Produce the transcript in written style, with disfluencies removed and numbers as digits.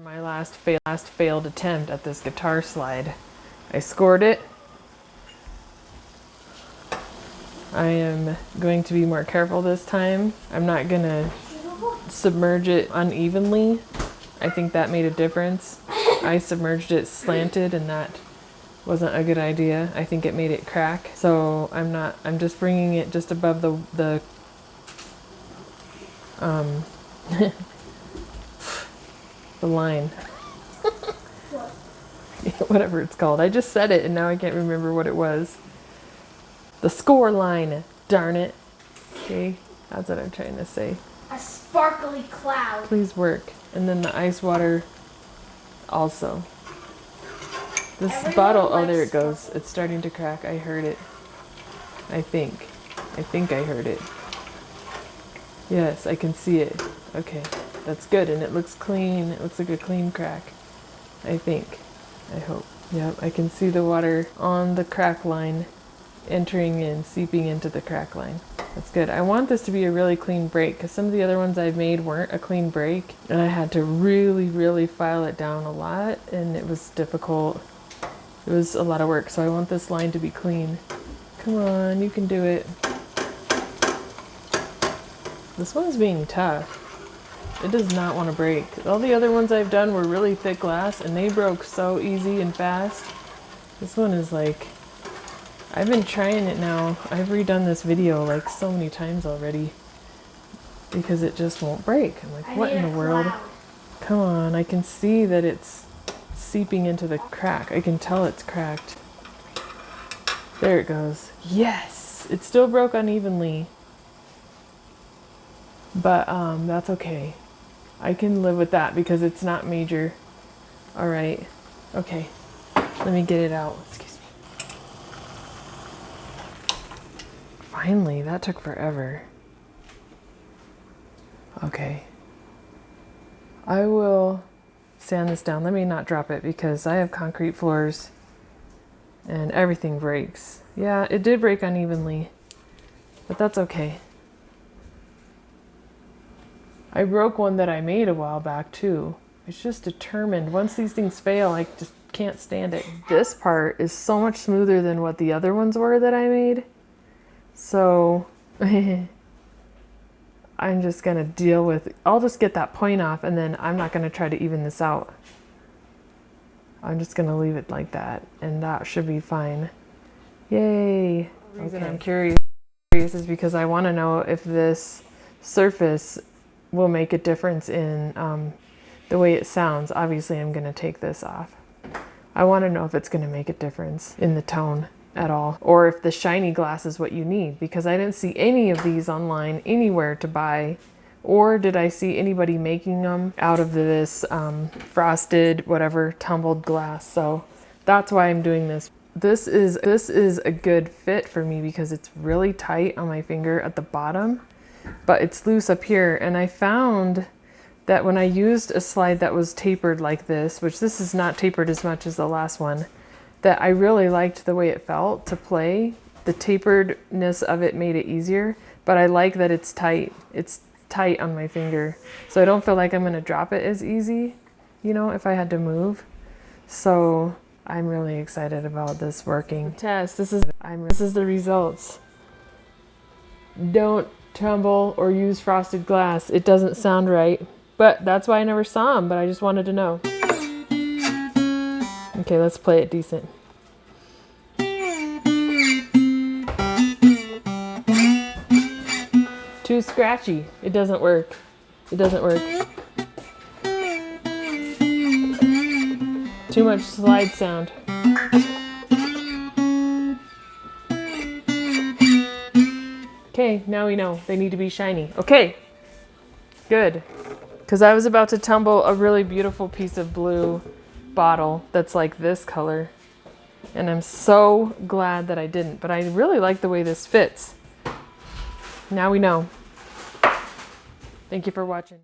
My last failed attempt at this guitar slide. I scored it. I am going to be more careful this time. I'm not gonna submerge it unevenly. I think that made a difference. I submerged it slanted and that wasn't a good idea. I think it made it crack. So I'm just bringing it just above the line. Whatever it's called. I just said it and now I can't remember what it was. The score line, darn it. Okay, that's what I'm trying to say. A sparkly cloud. Please work. And then the ice water also. This bottle, oh there it goes. It's starting to crack. I heard it. I think I heard it. Yes, I can see it. Okay, that's good. And it looks clean. It looks like a clean crack. I think. I hope. Yep, I can see the water on the crack line entering in, seeping into the crack line. That's good. I want this to be a really clean break because some of the other ones I've made weren't a clean break. And I had to really file it down a lot and it was difficult. It was a lot of work. So I want this line to be clean. Come on, you can do it. This one's being tough. It does not want to break. All the other ones I've done were really thick glass and they broke so easy and fast. This one is like, I've been trying it now. I've redone this video like so many times already because it just won't break. I'm like, what in the world? Come on, I can see that it's seeping into the crack. I can tell it's cracked. There it goes. Yes! It still broke unevenly. But that's okay. I can live with that because it's not major. All right. Okay. Let me get it out. Excuse me. Finally, that took forever. Okay. I will sand this down. Let me not drop it because I have concrete floors and everything breaks. Yeah, it did break unevenly, but that's okay. I broke one that I made a while back too. It's just determined. Once these things fail, I just can't stand it. This part is so much smoother than what the other ones were that I made. So I'm just gonna deal with, I'll just get that point off and then I'm not gonna try to even this out. I'm just gonna leave it like that and that should be fine. Yay. The reason I'm curious is because I wanna know if this surface will make a difference in the way it sounds. Obviously, I'm going to take this off. I want to know if it's going to make a difference in the tone at all, or if the shiny glass is what you need, because I didn't see any of these online anywhere to buy, or did I see anybody making them out of this frosted, whatever, tumbled glass. So that's why I'm doing this. This is a good fit for me because it's really tight on my finger at the bottom, but it's loose up here. And I found that when I used a slide that was tapered like this, which this is not tapered as much as the last one, that I really liked the way it felt to play. The taperedness of it made it easier, but I like that it's tight. It's tight on my finger. So I don't feel like I'm gonna drop it as easy, you know, if I had to move. So I'm really excited about this working. Test, this is the results. Don't tumble or use frosted glass. It doesn't sound right, but that's why I never saw them, but I just wanted to know. Okay, let's play it decent. Too scratchy. It doesn't work. It doesn't work. Too much slide sound. Okay, now we know they need to be shiny. Okay, good. Because I was about to tumble a really beautiful piece of blue bottle that's like this color. And I'm so glad that I didn't, but I really like the way this fits. Now we know. Thank you for watching.